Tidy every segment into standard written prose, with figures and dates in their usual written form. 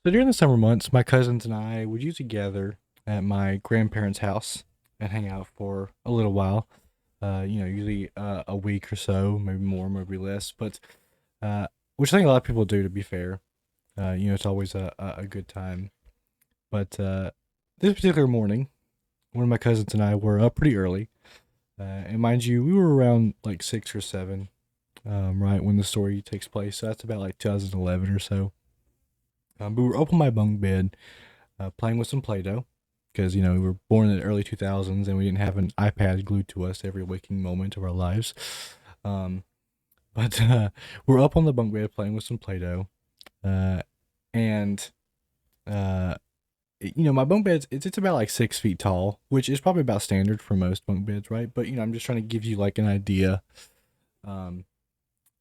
So during the summer months, my cousins and I would usually gather at my grandparents' house and hang out for a little while. Usually a week or so, maybe more, maybe less. But uh, which I think a lot of people do. To be fair, it's always a good time. But this particular morning, one of my cousins and I were up pretty early. And mind you, we were around like 6 or 7, right when the story takes place. So that's about like 2011 or so. But we were up on my bunk bed, playing with some Play-Doh, because we were born in the early 2000s and we didn't have an iPad glued to us every waking moment of our lives. Um, but we're up on the bunk bed playing with some Play-Doh, uh, and uh, my bunk bed it's about like 6 feet tall, which is probably about standard for most bunk beds, right? But I'm just trying to give you like an idea. Um,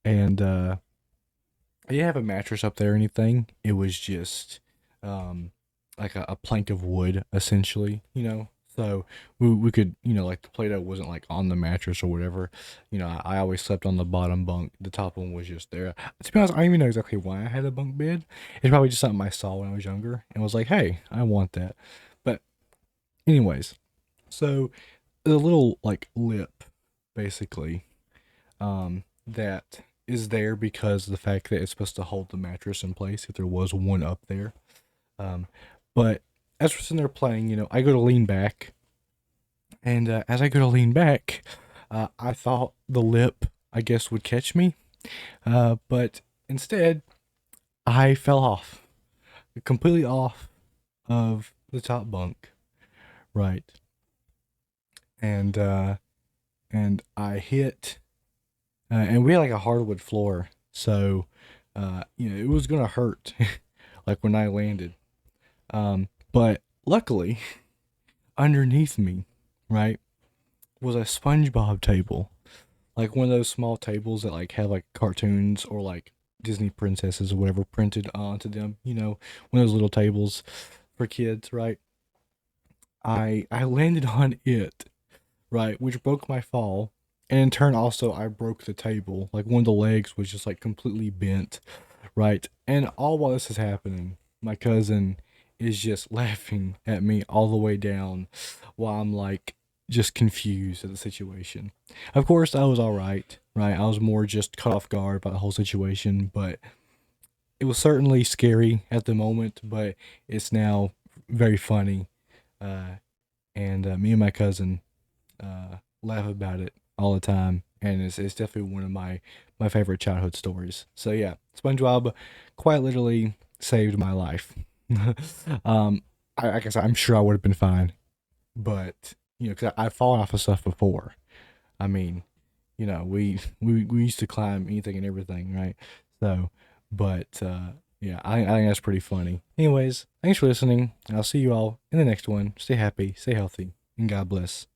and I didn't have a mattress up there or anything. It was just um, like a plank of wood, essentially. So we could, like the Play Doh wasn't like on the mattress or whatever. I always slept on the bottom bunk. The top one was just there. To be honest, I don't even know exactly why I had a bunk bed. It's probably just something I saw when I was younger and was like, hey, I want that. But, anyways, so the little like lip, basically, that is there because of the fact that it's supposed to hold the mattress in place if there was one up there. Um, but as we're sitting there playing, I go to lean back, and as I go to lean back, I thought the lip, I guess, would catch me, but instead, I fell off, completely off of the top bunk, right, and I hit, and we had like a hardwood floor, so it was gonna hurt, like when I landed. But luckily, underneath me, right, was a SpongeBob table, like one of those small tables that like have like cartoons or like Disney princesses or whatever printed onto them. One of those little tables for kids, right? I landed on it, right, which broke my fall. And in turn, also, I broke the table. Like, one of the legs was just, like, completely bent, right? And all while this is happening, my cousin is just laughing at me all the way down while I'm, like, just confused at the situation. Of course, I was all right? I was more just caught off guard by the whole situation, but it was certainly scary at the moment, but it's now very funny. Uh, and me and my cousin laugh about it all the time, and it's definitely one of my favorite childhood stories. So yeah, SpongeBob quite literally saved my life. um, I guess I'm sure I would have been fine, but because I've fallen off of stuff before. I mean, we used to climb anything and everything, right? So, but yeah, I think that's pretty funny. Anyways, thanks for listening. I'll see you all in the next one. Stay happy, stay healthy, and God bless.